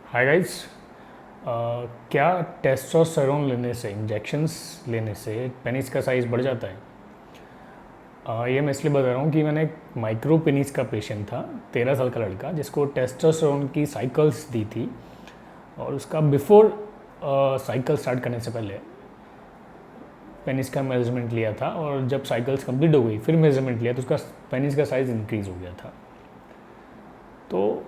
Hi guys. क्या testosterone लेने से, इंजेक्शंस लेने से पेनिस का साइज़ बढ़ जाता है? ये मैं इसलिए बता रहा हूँ कि मैंने एक माइक्रो पेनिस का पेशेंट था, 13 साल का लड़का, जिसको टेस्टोस्टेरोन की साइकिल्स दी थी और उसका बिफोर साइकिल स्टार्ट करने से पहले पेनिस का मेजरमेंट लिया था और जब साइकिल्स कंप्लीट हो गई फिर मेजरमेंट लिया तो उसका पेनिस का साइज़ इंक्रीज़ हो गया था। तो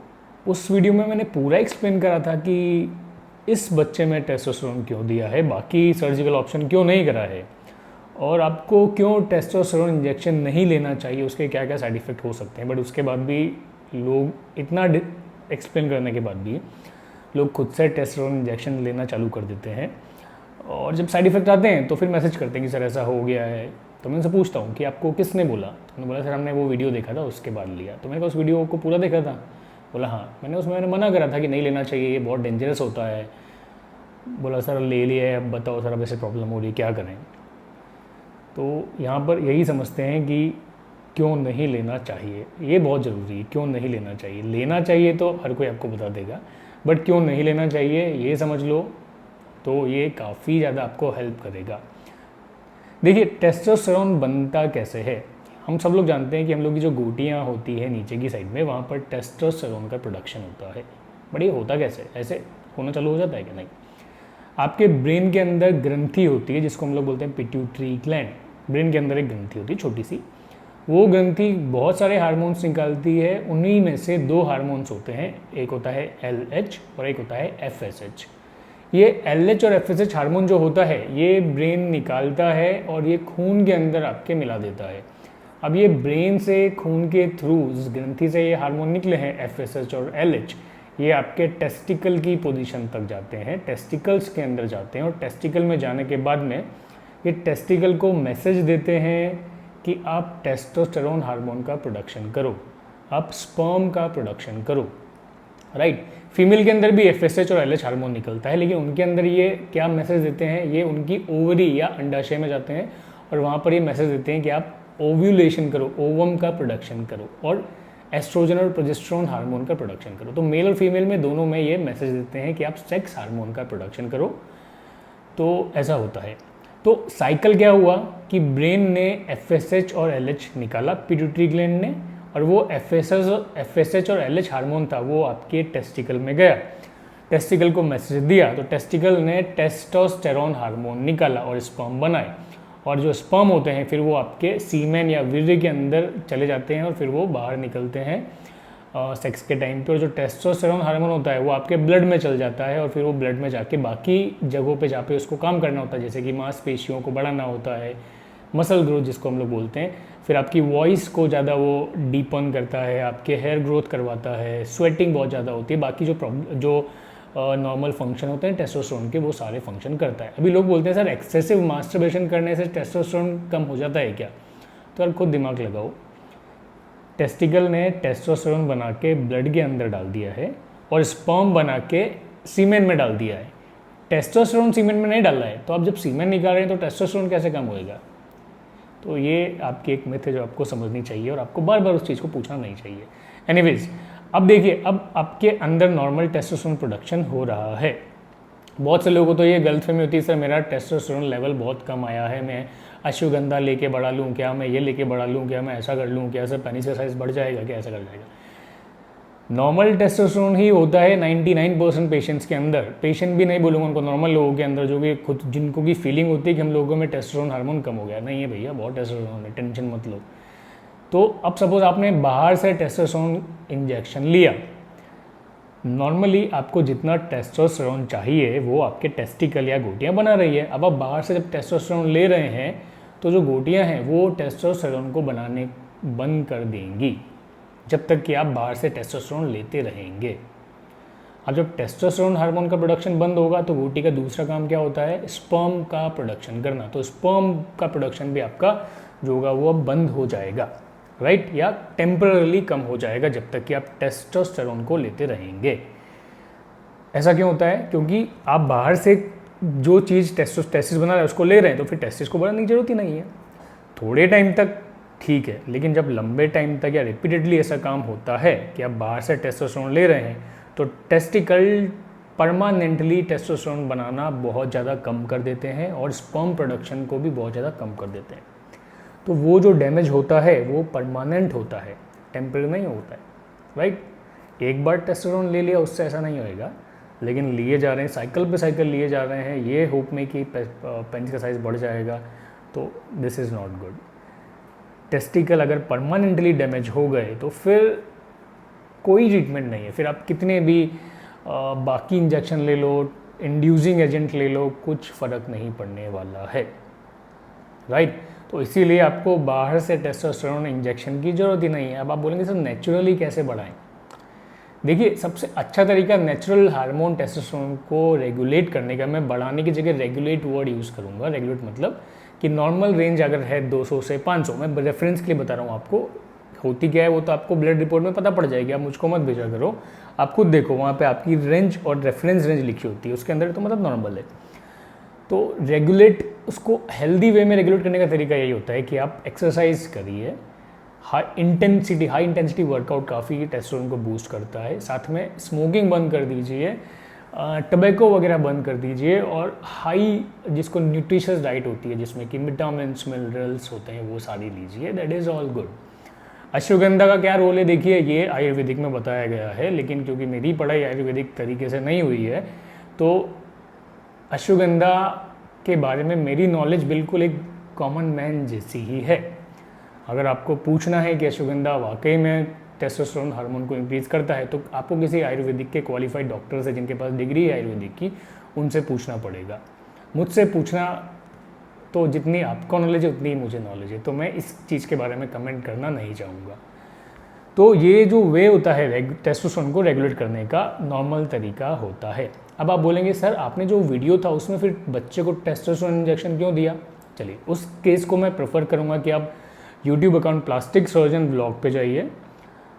उस वीडियो में मैंने पूरा एक्सप्लेन करा था कि इस बच्चे में टेस्टोस्टेरोन क्यों दिया है, बाकी सर्जिकल ऑप्शन क्यों नहीं करा है और आपको क्यों टेस्टोस्टेरोन इंजेक्शन नहीं लेना चाहिए, उसके क्या क्या साइड इफ़ेक्ट हो सकते हैं। बट उसके बाद भी लोग इतना एक्सप्लेन करने के बाद भी लोग खुद से टेस्टोस्टेरोन इंजेक्शन लेना चालू कर देते हैं और जब साइड इफ़ेक्ट आते हैं तो फिर मैसेज करते हैं कि सर ऐसा हो गया है। तो मैं उनसे पूछता हूँ कि आपको किसने बोला? तो उन्होंने बोला सर हमने वो वीडियो देखा था उसके बाद लिया। तो मैंने कहा उस वीडियो को पूरा देखा था? बोला हाँ। मैंने मना करा था कि नहीं लेना चाहिए, ये बहुत डेंजरस होता है। बोला सर ले लिया है, अब बताओ सर अब ऐसे प्रॉब्लम हो रही है, क्या करें? तो यहाँ पर यही समझते हैं कि क्यों नहीं लेना चाहिए, ये बहुत ज़रूरी है। क्यों नहीं लेना चाहिए? लेना चाहिए तो हर कोई आपको बता देगा, बट क्यों नहीं लेना चाहिए ये समझ लो तो ये काफ़ी ज़्यादा आपको हेल्प करेगा। देखिए टेस्टोस्टेरोन बनता कैसे है। हम सब लोग जानते हैं कि हम लोग की जो गोटियाँ होती है नीचे की साइड में, वहाँ पर टेस्टोस्टेरोन का प्रोडक्शन होता है। बट ये होता कैसे? ऐसे होना चालू हो जाता है कि नहीं? आपके ब्रेन के अंदर ग्रंथि होती है जिसको हम लोग बोलते हैं पिट्यूटरी ग्लैंड। ब्रेन के अंदर एक ग्रंथि होती है छोटी सी, वो ग्रंथि बहुत सारे हार्मोन्स निकालती है। उन्हीं में से दो हार्मोन्स होते हैं, एक होता है LH और एक होता है FSH। ये LH और FSH हार्मोन जो होता है ये ब्रेन निकालता है और ये खून के अंदर आपके मिला देता है। अब ये ब्रेन से खून के थ्रू इस ग्रंथि से ये हार्मोन निकले हैं FSH और LH, ये आपके टेस्टिकल की पोजीशन तक जाते हैं, टेस्टिकल्स के अंदर जाते हैं और टेस्टिकल में जाने के बाद में ये टेस्टिकल को मैसेज देते हैं कि आप टेस्टोस्टेरोन हार्मोन का प्रोडक्शन करो, आप स्पर्म का प्रोडक्शन करो। राइट। फीमेल के अंदर भी FSH और LH हार्मोन निकलता है, लेकिन उनके अंदर ये क्या मैसेज देते हैं, ये उनकी ओवरी या अंडाशय में जाते हैं और वहाँ पर ये मैसेज देते हैं कि आप ओव्यूलेशन करो, ओवम का प्रोडक्शन करो और एस्ट्रोजन और प्रोजेस्टेरोन हार्मोन का प्रोडक्शन करो। तो मेल और फीमेल में दोनों में ये मैसेज देते हैं कि आप सेक्स हार्मोन का प्रोडक्शन करो। तो ऐसा होता है। तो साइकिल क्या हुआ कि ब्रेन ने FSH और LH निकाला पिट्यूटरी ग्लैंड ने, और वो FSH और LH हार्मोन था वो आपके टेस्टिकल में गया, टेस्टिकल को मैसेज दिया तो टेस्टिकल ने टेस्टोस्टेरोन हार्मोन निकाला और स्पर्म बनाए। और जो स्पर्म होते हैं फिर वो आपके सीमेन या वीर्य के अंदर चले जाते हैं और फिर वो बाहर निकलते हैं सेक्स के टाइम पे। और जो टेस्टोस्टेरोन हार्मोन होता है वो आपके ब्लड में चल जाता है और फिर वो ब्लड में जाके बाकी जगहों पे जहाँ पे उसको काम करना होता है, जैसे कि मांसपेशियों को बढ़ाना होता है, मसल ग्रोथ जिसको हम लोग बोलते हैं, फिर आपकी वॉइस को ज़्यादा वो डीपन करता है, आपके हेयर ग्रोथ करवाता है, स्वेटिंग बहुत ज़्यादा होती है, बाकी जो नॉर्मल फंक्शन होते हैं टेस्टोस्टेरोन के वो सारे फंक्शन करता है। अभी लोग बोलते हैं सर एक्सेसिव मास्टरबेशन करने से टेस्टोस्टेरोन कम हो जाता है क्या? तो यार खुद दिमाग लगाओ, टेस्टिकल ने टेस्टोस्टेरोन बना के ब्लड के अंदर डाल दिया है और स्पर्म बना के सीमेन में डाल दिया है। टेस्टोस्टेरोन सीमेन में नहीं डाला है, तो आप जब सीमेन निकाल रहे हैं तो टेस्टोस्टेरोन कैसे कम होएगा? तो ये आपकी एक मिथ है जो आपको समझनी चाहिए और आपको बार बार उस चीज़ को पूछना नहीं चाहिए। एनीवेज, अब देखिए, अब आपके अंदर नॉर्मल टेस्टोस्टेरोन प्रोडक्शन हो रहा है। बहुत से लोगों को तो ये गलतफहमी होती है सर मेरा टेस्टोस्टेरोन लेवल बहुत कम आया है, मैं अश्वगंधा लेके बढ़ा लूँ क्या, मैं ये लेके बढ़ा लूँ क्या, मैं ऐसा कर लूँ क्या, सर पेनिस का साइज बढ़ जाएगा क्या, ऐसा कर जाएगा? नॉर्मल टेस्टोस्टेरोन ही होता है 99% पेशेंट्स के अंदर। पेशेंट भी नहीं बोलूँगा उनको, नॉर्मल लोगों के अंदर जो कि खुद जिनको की फीलिंग होती है कि हम लोगों में टेस्टोस्टेरोन हार्मोन कम हो गया, नहीं है भैया, बहुत टेस्टोस्टेरोन है, टेंशन मत लो। तो अब सपोज आपने बाहर से टेस्टोस्टेरोन इंजेक्शन लिया, नॉर्मली आपको जितना टेस्टोस्टेरोन चाहिए वो आपके टेस्टिकल या गोटियाँ बना रही है। अब आप बाहर से जब टेस्टोस्टेरोन ले रहे हैं तो जो गोटियाँ हैं वो टेस्टोस्टेरोन को बनाने बंद कर देंगी जब तक कि आप बाहर से टेस्टोस्टेरोन लेते रहेंगे। अब जब टेस्टोस्टेरोन हार्मोन का प्रोडक्शन बंद होगा तो गोटी का दूसरा काम क्या होता है? स्पर्म का प्रोडक्शन करना। तो स्पर्म का प्रोडक्शन भी आपका जो होगा वो अब बंद हो जाएगा, राइट, या टेम्पररी कम हो जाएगा जब तक कि आप टेस्टोस्टेरोन को लेते रहेंगे। ऐसा क्यों होता है? क्योंकि आप बाहर से जो चीज़ टेस्टिस बना रहे हैं उसको ले रहे हैं तो फिर टेस्टिस को बढ़ाने की जरूरत ही नहीं है। थोड़े टाइम तक ठीक है, लेकिन जब लंबे टाइम तक या रिपीटेडली ऐसा काम होता है कि आप बाहर से टेस्टोस्टेरोन ले रहे हैं तो टेस्टिकल परमानेंटली टेस्टोस्टेरोन बनाना बहुत ज़्यादा कम कर देते हैं और स्पर्म प्रोडक्शन को भी बहुत ज़्यादा कम कर देते हैं। तो वो जो डैमेज होता है वो परमानेंट होता है, टेम्परेरी नहीं होता है, राइट। एक बार टेस्टोस्टेरोन ले लिया उससे ऐसा नहीं होएगा, लेकिन लिए जा रहे हैं, साइकिल पे साइकिल लिए जा रहे हैं, ये होप में कि पेनिस का साइज़ बढ़ जाएगा, तो this is not good. Testicle अगर परमानेंटली डैमेज हो गए तो फिर कोई ट्रीटमेंट नहीं है, फिर आप कितने भी बाकी इंजेक्शन ले लो, इंड्यूसिंग एजेंट ले लो, कुछ फ़र्क नहीं पड़ने वाला है, राइट। तो इसीलिए आपको बाहर से टेस्टोस्टेरोन इंजेक्शन की ज़रूरत ही नहीं है। अब आप बोलेंगे सर नेचुरली कैसे बढ़ाएं? देखिए, सबसे अच्छा तरीका नेचुरल हार्मोन टेस्टोस्टेरोन को रेगुलेट करने का, मैं बढ़ाने की जगह रेगुलेट वर्ड यूज़ करूँगा। रेगुलेट मतलब कि नॉर्मल रेंज अगर है 200 से 500, मैं रेफरेंस के लिए बता रहा हूँ आपको, होती क्या है वो तो आपको ब्लड रिपोर्ट में पता पड़ जाएगी, आप मुझको मत भेजा करो, आप खुद देखो वहाँ पे आपकी रेंज और रेफरेंस रेंज लिखी होती है, उसके अंदर तो मतलब नॉर्मल है। तो रेगुलेट, उसको हेल्दी वे में रेगुलेट करने का तरीका यही होता है कि आप एक्सरसाइज करिए, हाई इंटेंसिटी वर्कआउट काफ़ी टेस्टोस्टेरोन को बूस्ट करता है। साथ में स्मोकिंग बंद कर दीजिए, टबैको वगैरह बंद कर दीजिए, और हाई जिसको न्यूट्रिशियस डाइट होती है जिसमें कि विटामिन्स मिनरल्स होते हैं वो सारी लीजिए, that is all good. Ashwagandha का क्या रोल है देखिए, ये आयुर्वेदिक में बताया गया है, लेकिन क्योंकि मेरी पढ़ाई आयुर्वेदिक तरीके से नहीं हुई है तो अश्वगंधा के बारे में मेरी नॉलेज बिल्कुल एक कॉमन मैन जैसी ही है। अगर आपको पूछना है कि अश्वगंधा वाकई में टेस्टोस्टेरोन हार्मोन को इंक्रीज करता है तो आपको किसी आयुर्वेदिक के क्वालिफाइड डॉक्टर से, जिनके पास डिग्री है आयुर्वेदिक की, उनसे पूछना पड़ेगा। मुझसे पूछना तो जितनी आपको नॉलेज है उतनी ही मुझे नॉलेज है, तो मैं इस चीज़ के बारे में कमेंट करना नहीं चाहूँगा। तो ये जो वे होता है टेस्टोस्टेरोन को रेगुलेट करने का नॉर्मल तरीका होता है। अब आप बोलेंगे सर आपने जो वीडियो था उसमें फिर बच्चे को टेस्टोस्टेरोन इंजेक्शन क्यों दिया? चलिए, उस केस को मैं प्रेफर करूँगा कि आप YouTube account plastic surgeon blog पे जाइए।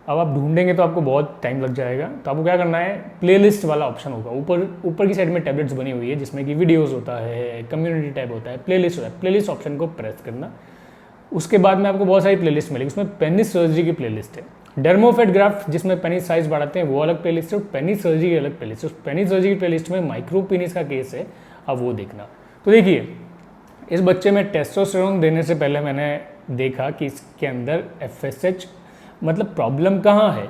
अब आप ढूंढेंगे तो आपको बहुत टाइम लग जाएगा, तो आपको क्या करना है, प्लेलिस्ट वाला ऑप्शन होगा, ऊपर की साइड में टैबलेट्स बनी हुई है जिसमें कि वीडियोस होता है, कम्युनिटी टैब होता है, प्लेलिस्ट होता है, प्लेलिस्ट ऑप्शन को प्रेस करना। उसके बाद में आपको बहुत सारी प्लेलिस्ट मिलेगी, उसमें पेनिस सर्जरी की प्लेलिस्ट है, डर्मोफेट ग्राफ्ट जिसमें पेनिस साइज बढ़ाते हैं वो अलग प्लेलिस्ट है, और पेनिस सर्जरी की अलग प्लेलिस्ट है। उस पेनिस सर्जरी की प्लेलिस्ट में माइक्रो पेनिस का केस है, अब वो देखना। तो देखिए, इस बच्चे में टेस्टोस्टेरोन देने से पहले मैंने देखा कि इसके अंदर FSH मतलब प्रॉब्लम कहाँ है,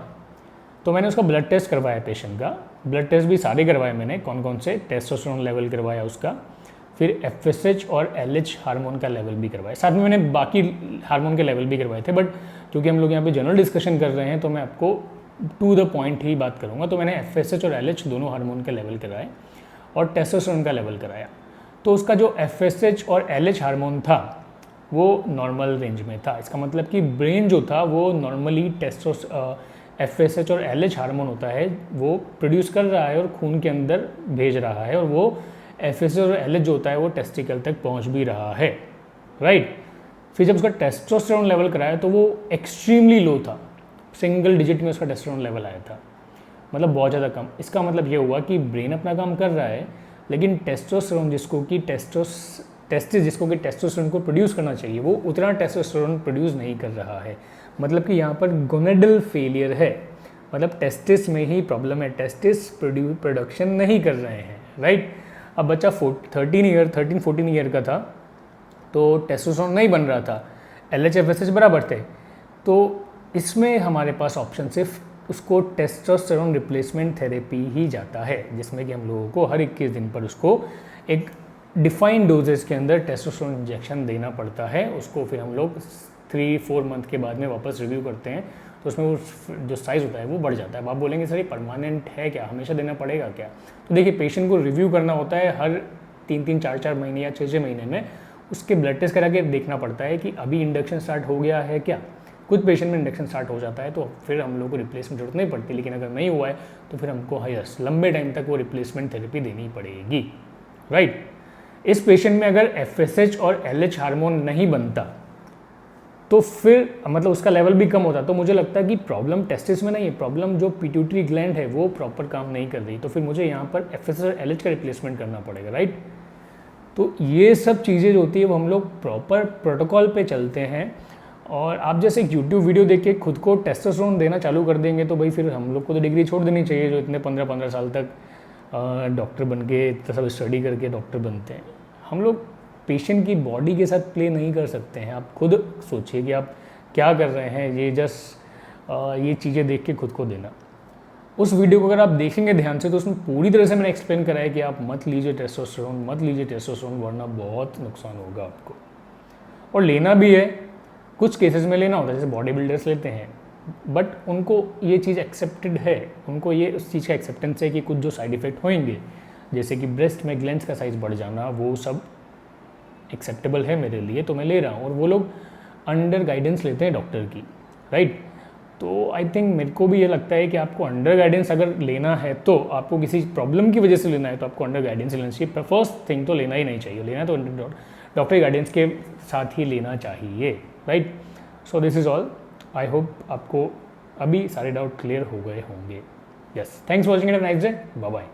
तो मैंने उसका ब्लड टेस्ट करवाया, पेशेंट का ब्लड टेस्ट भी सारे करवाए मैंने, कौन कौन से, टेस्टोस्टेरोन लेवल करवाया उसका, फिर FSH और LH हार्मोन का लेवल भी करवाया, साथ में मैंने बाकी हार्मोन के लेवल भी करवाए थे, बट क्योंकि हम लोग यहाँ पे जनरल डिस्कशन कर रहे हैं तो मैं आपको टू द पॉइंट ही बात करूँगा। तो मैंने FSH और LH दोनों हार्मोन का लेवल कराए और टेस्टोस्टेरोन का लेवल कराया। तो उसका जो FSH और LH हार्मोन था वो नॉर्मल रेंज में था। इसका मतलब कि ब्रेन जो था वो नॉर्मली FSH और LH हार्मोन होता है वो प्रोड्यूस कर रहा है और खून के अंदर भेज रहा है, और वो FSH और LH जो होता है वो टेस्टिकल तक पहुंच भी रहा है, राइट। फिर जब उसका टेस्टोस्टेरोन लेवल कराया तो वो एक्सट्रीमली लो था, सिंगल डिजिट में उसका टेस्टोस्टेरोन लेवल आया था, मतलब बहुत ज़्यादा कम। इसका मतलब ये हुआ कि ब्रेन अपना काम कर रहा है, लेकिन टेस्टोस्टेरोन जिसको कि टेस्टोस्टेरोन को प्रोड्यूस करना चाहिए वो उतना टेस्टोस्टेरोन प्रोड्यूस नहीं कर रहा है। मतलब कि यहाँ पर गोनेडल फेलियर है, मतलब टेस्टिस में ही प्रॉब्लम है, टेस्टिस प्रोडक्शन नहीं कर रहे हैं, राइट। अब बच्चा 13-14 ईयर का था तो टेस्टोस्टेरोन नहीं बन रहा था, LH FSH बराबर थे, तो इसमें हमारे पास ऑप्शन सिर्फ उसको टेस्टोस्टेरोन रिप्लेसमेंट थेरेपी ही जाता है, जिसमें कि हम लोगों को हर 21 दिन पर उसको एक डिफाइंड डोजेस के अंदर टेस्टोस्टेरोन इंजेक्शन देना पड़ता है। उसको फिर हम लोग 3-4 मंथ के बाद में वापस रिव्यू करते हैं, तो उसमें वो जो साइज़ होता है वो बढ़ जाता है। अब आप बोलेंगे सर ये परमानेंट है क्या, हमेशा देना पड़ेगा क्या? तो देखिए, पेशेंट को रिव्यू करना होता है हर 3-3, 4-4 महीने या 6-6 महीने में, उसके ब्लड टेस्ट करा के देखना पड़ता है कि अभी इंडक्शन स्टार्ट हो गया है क्या। कुछ पेशेंट में इंडक्शन स्टार्ट हो जाता है तो फिर हम लोग को रिप्लेसमेंट जरूरत नहीं पड़ती, लेकिन अगर नहीं हुआ है तो फिर हमको लंबे टाइम तक वो रिप्लेसमेंट थेरेपी देनी पड़ेगी, राइट। इस पेशेंट में अगर FSH और LH हार्मोन नहीं बनता तो फिर मतलब उसका लेवल भी कम होता, तो मुझे लगता है कि प्रॉब्लम टेस्टिस में नहीं है, प्रॉब्लम जो पिट्यूटरी ग्लैंड है वो प्रॉपर काम नहीं कर रही, तो फिर मुझे यहाँ पर FSH और LH का रिप्लेसमेंट करना पड़ेगा, राइट। तो ये सब चीज़ें जो होती है वो हम लोग प्रॉपर प्रोटोकॉल पे चलते हैं, और आप जैसे एक यूट्यूब वीडियो देख के खुद को टेस्टोस्टेरोन देना चालू कर देंगे तो भाई फिर हम लोग को तो डिग्री छोड़ देनी चाहिए, जो इतने 15-15 साल तक डॉक्टर बन के सब स्टडी करके डॉक्टर बनते हैं। हम लोग पेशेंट की बॉडी के साथ प्ले नहीं कर सकते हैं। आप खुद सोचिए कि आप क्या कर रहे हैं, ये जस्ट ये चीज़ें देख के खुद को देना। उस वीडियो को अगर आप देखेंगे ध्यान से तो उसमें पूरी तरह से मैंने एक्सप्लेन करा है कि आप मत लीजिए टेस्टोस्टेरोन, मत लीजिए टेस्टोस्टेरोन, वरना बहुत नुकसान होगा आपको। और लेना भी है, कुछ केसेस में लेना होता है, जैसे बॉडी बिल्डर्स लेते हैं, बट उनको ये चीज़ एक्सेप्टेड है, उनको ये उस चीज़ का एक्सेप्टेंस है कि कुछ जो साइड इफ़ेक्ट होंगे, जैसे कि ब्रेस्ट में ग्लैंड्स का साइज़ बढ़ जाना, वो सब एक्सेप्टेबल है मेरे लिए, तो मैं ले रहा हूँ। और वो लोग अंडर गाइडेंस लेते हैं डॉक्टर की, राइट। तो आई थिंक मेरे को भी ये लगता है कि आपको अंडर गाइडेंस अगर लेना है, तो आपको किसी प्रॉब्लम की वजह से लेना है तो आपको अंडर गाइडेंस लेना चाहिए। फर्स्ट थिंग तो लेना ही नहीं चाहिए, लेना तो डॉक्टर गाइडेंस के साथ ही लेना चाहिए, right. So this is all. I hope आपको अभी सारे डाउट क्लियर हो गए होंगे। Yes, thanks for watching, nice day, bye bye.